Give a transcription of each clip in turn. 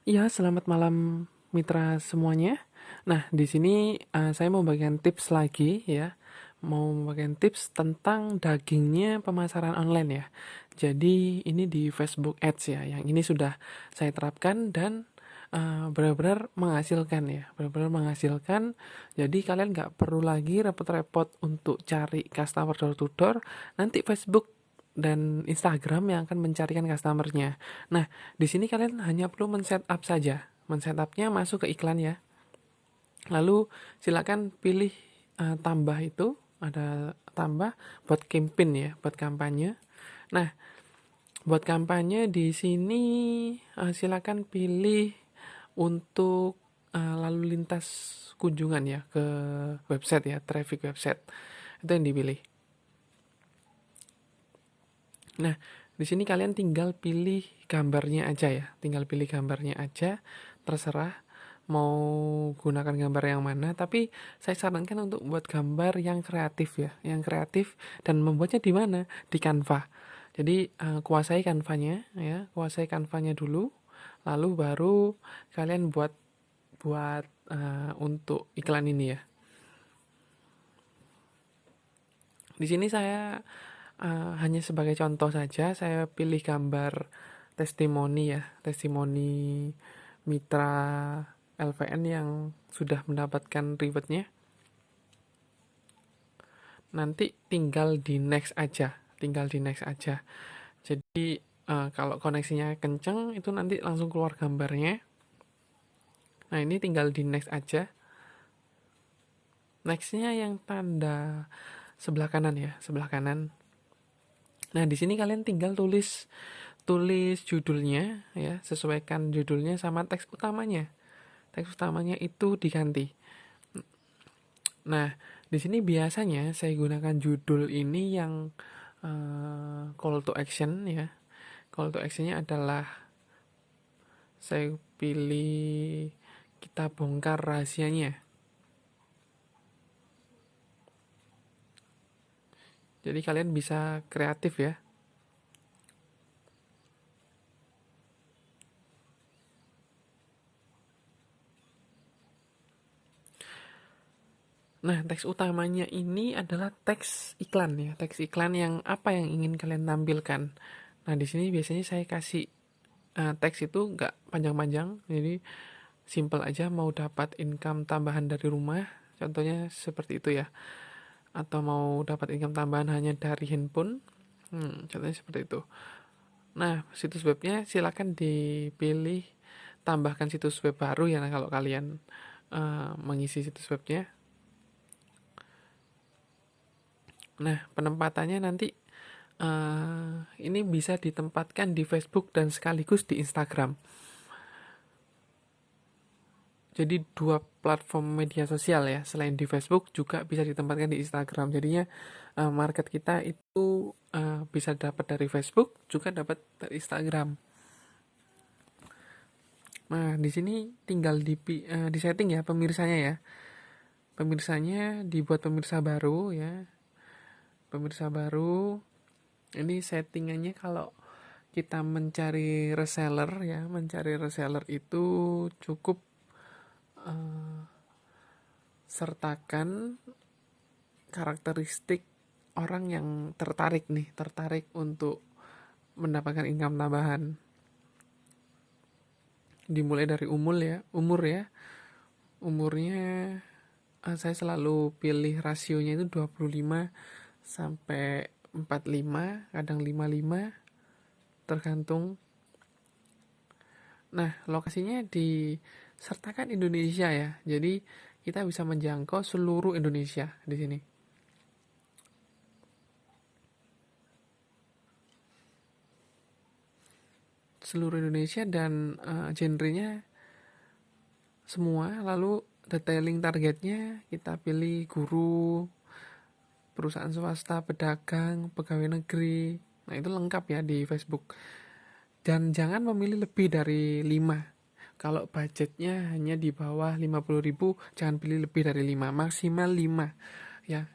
Iya, selamat malam mitra semuanya. Nah, di sini saya mau bagikan tips lagi ya. Mau bagikan tips tentang dagingnya pemasaran online ya. Jadi ini di Facebook Ads ya. Yang ini sudah saya terapkan dan benar-benar menghasilkan ya. Benar-benar menghasilkan. Jadi kalian nggak perlu lagi repot-repot untuk cari customer door to door. Nanti Facebook dan Instagram yang akan mencarikan customernya. Nah, di sini kalian hanya perlu men-setup saja. Men-setupnya masuk ke iklan ya. Lalu silakan pilih tambah itu, ada tambah buat campaign ya, buat kampanye. Nah, buat kampanye di sini silakan pilih untuk lalu lintas kunjungan ya ke website ya, traffic website. Itu yang dipilih. Nah, di sini kalian tinggal pilih gambarnya aja ya. Tinggal pilih gambarnya aja, terserah mau gunakan gambar yang mana. Tapi saya sarankan untuk buat gambar yang kreatif ya, yang kreatif dan membuatnya di mana? Di Canva. Jadi kuasai Canvanya ya, kuasai Canvanya dulu, lalu baru kalian buat buat untuk iklan ini ya. Di sini saya hanya sebagai contoh saja, saya pilih gambar testimoni ya, testimoni mitra LVN yang sudah mendapatkan rewardnya. Nanti tinggal di next aja, tinggal di next aja. Jadi kalau koneksinya kenceng itu nanti langsung keluar gambarnya. Nah ini tinggal di next aja. Nextnya yang tanda sebelah kanan ya, sebelah kanan. Nah di sini kalian tinggal tulis tulis judulnya ya, sesuaikan judulnya sama teks utamanya. Teks utamanya itu diganti. Nah, di sini biasanya saya gunakan judul ini yang call to action ya. Call to actionnya adalah saya pilih kita bongkar rahasianya. Jadi kalian bisa kreatif ya. Nah, teks utamanya ini adalah teks iklan ya, teks iklan yang apa yang ingin kalian tampilkan. Nah, di sini biasanya saya kasih teks itu nggak panjang-panjang, jadi simple aja mau dapat income tambahan dari rumah, contohnya seperti itu ya. Atau mau dapat income tambahan hanya dari handphone, contohnya seperti itu. Nah, situs webnya silakan dipilih tambahkan situs web baru ya, nah, kalau kalian mengisi situs webnya. Nah, penempatannya nanti ini bisa ditempatkan di Facebook dan sekaligus di Instagram. Jadi dua platform media sosial ya, selain di Facebook juga bisa ditempatkan di Instagram. Jadinya market kita itu bisa dapat dari Facebook, juga dapat dari Instagram. Nah, di sini tinggal di setting ya pemirsanya ya. Pemirsanya dibuat pemirsa baru ya. Pemirsa baru. Ini settingannya kalau kita mencari reseller ya, mencari reseller itu cukup sertakan karakteristik orang yang tertarik untuk mendapatkan income tambahan. Dimulai dari umur ya. Umurnya saya selalu pilih rasionya itu 25 sampai 45, kadang 55 tergantung. Nah, lokasinya disertakan Indonesia ya. Jadi kita bisa menjangkau seluruh Indonesia di sini. Seluruh Indonesia dan genrenya semua. Lalu detailing targetnya kita pilih guru, perusahaan swasta, pedagang, pegawai negeri. Nah, itu lengkap ya di Facebook. Dan jangan memilih lebih dari 5. Kalau budgetnya hanya di bawah 50.000, jangan pilih lebih dari 5, maksimal 5 ya.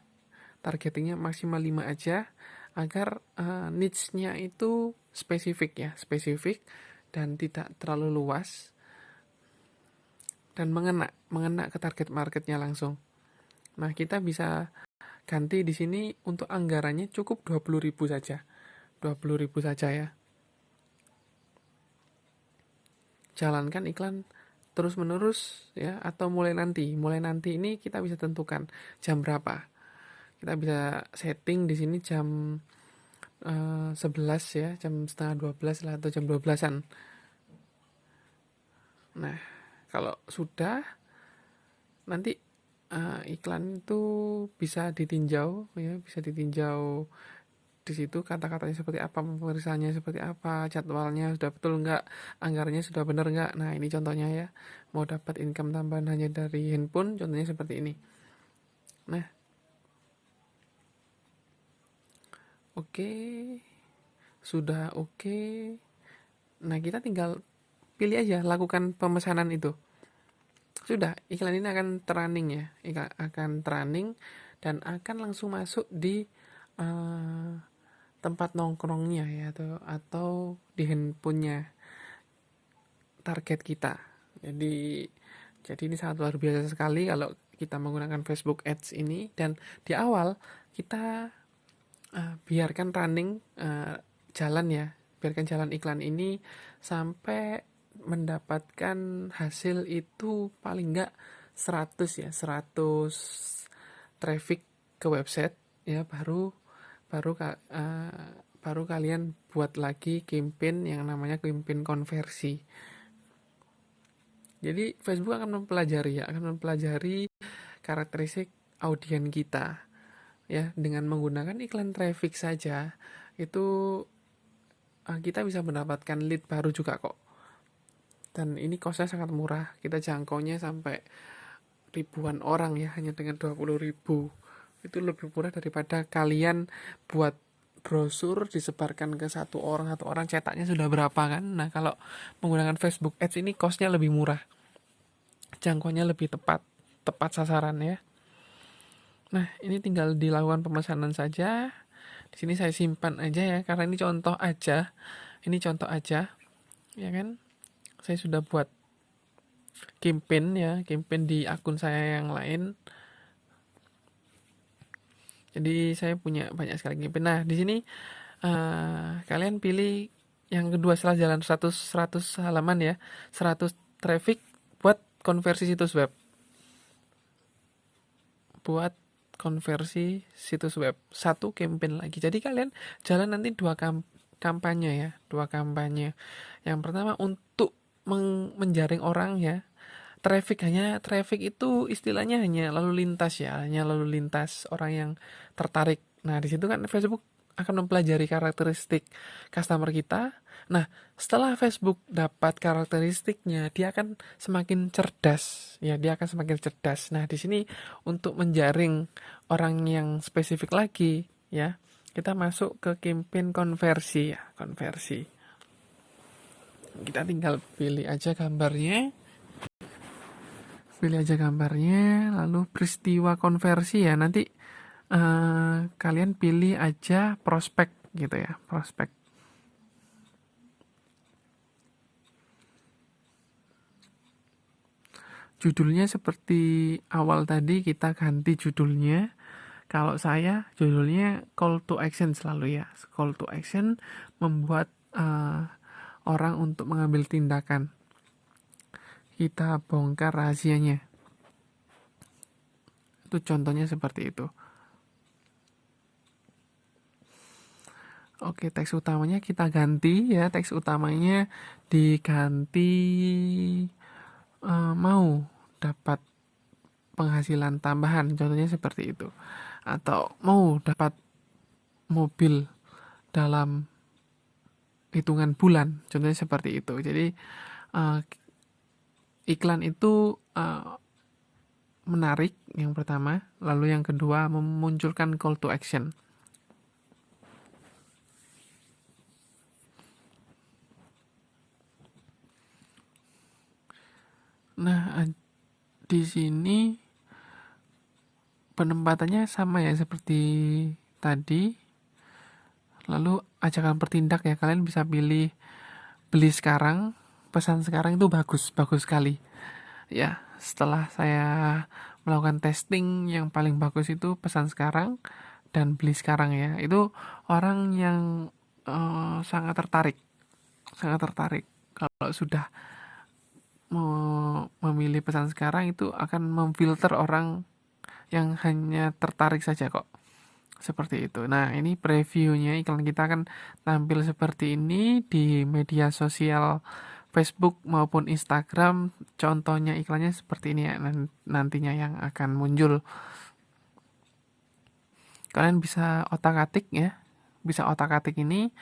Targetingnya maksimal 5 aja agar niche-nya itu spesifik ya, spesifik dan tidak terlalu luas. dan mengena ke target marketnya langsung. Nah, kita bisa ganti di sini untuk anggarannya cukup 20.000 saja. 20.000 saja ya. Jalankan iklan terus-menerus ya, atau mulai nanti. Mulai nanti ini kita bisa tentukan jam berapa. Kita bisa setting di sini jam 11 ya, jam setengah 12 lah, atau jam 12-an. Nah, kalau sudah, nanti iklan itu bisa ditinjau ya, bisa ditinjau di situ kata-katanya seperti apa, pemirsaannya seperti apa, jadwalnya sudah betul nggak, anggarannya sudah benar nggak. Nah, ini contohnya ya, mau dapat income tambahan hanya dari handphone, contohnya seperti ini. Nah, oke, sudah oke. Nah, kita tinggal pilih aja, lakukan pemesanan itu. Sudah, iklan ini akan running ya, akan running dan akan langsung masuk di uh, tempat nongkrongnya ya, atau di handphonenya target kita. Jadi ini sangat luar biasa sekali kalau kita menggunakan Facebook Ads ini. Dan di awal kita biarkan running, jalan ya, biarkan jalan iklan ini sampai mendapatkan hasil itu paling enggak 100 ya, 100 traffic ke website ya, baru kalian buat lagi campaign yang namanya campaign konversi. Jadi Facebook akan mempelajari karakteristik audiens kita ya, dengan menggunakan iklan traffic saja itu kita bisa mendapatkan lead baru juga kok. Dan ini costnya sangat murah, kita jangkaunya sampai ribuan orang ya, hanya dengan 20.000. Itu lebih murah daripada kalian buat brosur disebarkan ke satu orang cetaknya sudah berapa kan. Nah, kalau menggunakan Facebook Ads ini costnya lebih murah, jangkauannya lebih tepat sasaran ya. Nah, ini tinggal dilakukan pemesanan saja. Di sini saya simpan aja ya, karena ini contoh aja. Ini contoh aja, ya kan? Saya sudah buat campaign ya, campaign di akun saya yang lain. Jadi saya punya banyak sekali campaign. Nah, di sini kalian pilih yang kedua setelah jalan 100 halaman ya, 100 traffic buat konversi situs web. Buat konversi situs web, satu campaign lagi. Jadi kalian jalan nanti dua kampanye ya, dua kampanye. Yang pertama untuk menjaring orang ya. Traffic itu istilahnya hanya lalu lintas ya, hanya lalu lintas orang yang tertarik. Nah, di situ kan Facebook akan mempelajari karakteristik customer kita. Nah, setelah Facebook dapat karakteristiknya, dia akan semakin cerdas ya, dia akan semakin cerdas. Nah, di sini untuk menjaring orang yang spesifik lagi ya, kita masuk ke campaign konversi ya, konversi. Kita tinggal pilih aja gambarnya, lalu peristiwa konversi ya, nanti kalian pilih aja prospek gitu ya, prospek. Judulnya seperti awal tadi, kita ganti judulnya. Kalau saya judulnya call to action selalu ya, call to action, membuat orang untuk mengambil tindakan. Kita bongkar rahasianya. Itu contohnya seperti itu. Oke, teks utamanya kita ganti ya, teks utamanya diganti mau dapat penghasilan tambahan, contohnya seperti itu. Atau mau dapat mobil dalam hitungan bulan, contohnya seperti itu. Jadi iklan itu menarik yang pertama, lalu yang kedua memunculkan call to action. Nah, di sini penempatannya sama ya seperti tadi. Lalu ajakan bertindak ya, kalian bisa pilih beli sekarang, pesan sekarang, itu bagus sekali ya setelah saya melakukan testing, yang paling bagus itu pesan sekarang dan beli sekarang ya. Itu orang yang sangat tertarik, sangat tertarik. Kalau sudah memilih pesan sekarang itu akan memfilter orang yang hanya tertarik saja kok. Seperti itu. Nah, ini previewnya iklan kita akan tampil seperti ini di media sosial Facebook maupun Instagram. Contohnya iklannya seperti ini ya, nantinya yang akan muncul. Kalian bisa otak-atik ya. Bisa otak-atik ini.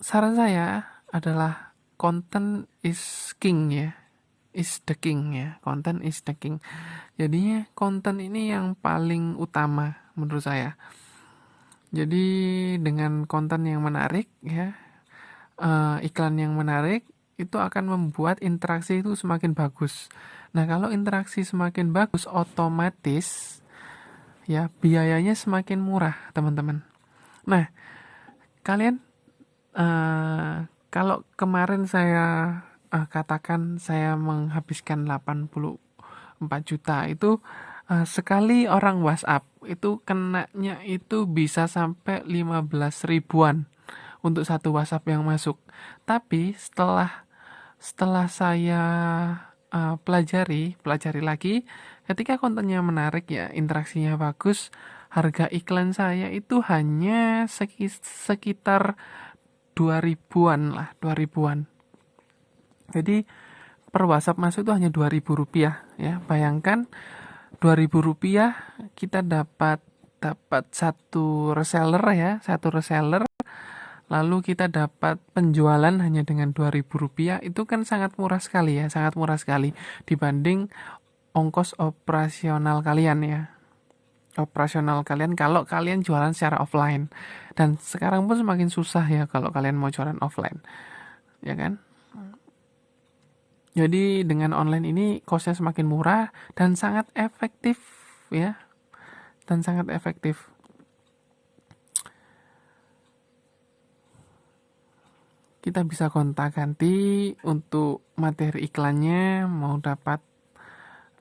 Saran saya adalah content is king ya. Is the king ya. Content is the king. Jadinya konten ini yang paling utama menurut saya. Jadi dengan konten yang menarik ya, iklan yang menarik itu akan membuat interaksi itu semakin bagus. Nah, kalau interaksi semakin bagus, otomatis ya biayanya semakin murah, teman-teman. Nah, kalian kalau kemarin saya katakan saya menghabiskan 84 juta itu sekali orang WhatsApp itu kenanya itu bisa sampai 15 ribuan untuk satu WhatsApp yang masuk. Tapi setelah saya pelajari lagi, ketika kontennya menarik ya, interaksinya bagus, harga iklan saya itu hanya sekitar 2000-an lah, 2000-an. Jadi per WhatsApp masuk itu hanya Rp2.000 ya. Bayangkan Rp2.000 kita dapat satu reseller ya, satu reseller. Lalu kita dapat penjualan hanya dengan Rp2.000, itu kan sangat murah sekali ya, sangat murah sekali dibanding ongkos operasional kalian ya. Operasional kalian kalau kalian jualan secara offline. Dan sekarang pun semakin susah ya kalau kalian mau jualan offline. Ya kan? Jadi dengan online ini cost-nya semakin murah dan sangat efektif ya. Dan sangat efektif. Kita bisa gonta-ganti untuk materi iklannya, mau dapat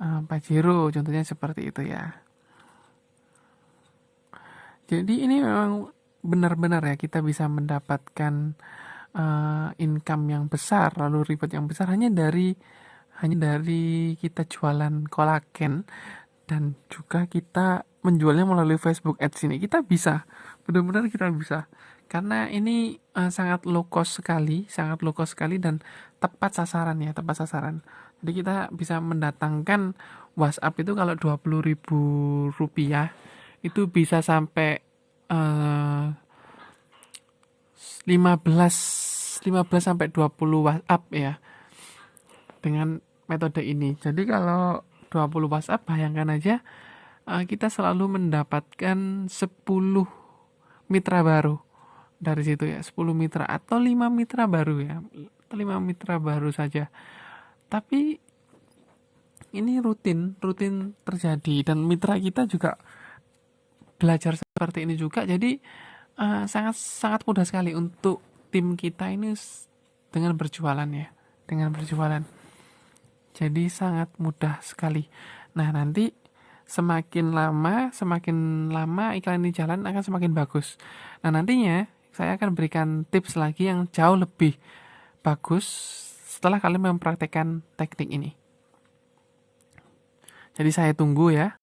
Pajero contohnya seperti itu ya. Jadi ini memang benar-benar ya kita bisa mendapatkan income yang besar, lalu reward yang besar hanya dari kita jualan kolagen dan juga kita menjualnya melalui Facebook Ads ini. Kita bisa, benar-benar kita bisa. Karena ini sangat low cost sekali dan tepat sasaran ya, tepat sasaran. Jadi kita bisa mendatangkan WhatsApp itu kalau Rp20.000 itu bisa sampai 15 sampai 20 WhatsApp ya dengan metode ini. Jadi kalau 20 WhatsApp, bayangkan aja kita selalu mendapatkan 10 mitra baru dari situ ya, 10 mitra atau 5 mitra baru ya, 5 mitra baru saja. Tapi ini rutin terjadi dan mitra kita juga belajar seperti ini juga. Jadi sangat mudah sekali untuk tim kita ini dengan berjualan ya, dengan berjualan. Jadi sangat mudah sekali. Nah, nanti semakin lama iklan ini jalan akan semakin bagus. Nah, nantinya saya akan berikan tips lagi yang jauh lebih bagus setelah kalian mempraktekkan teknik ini. Jadi saya tunggu ya.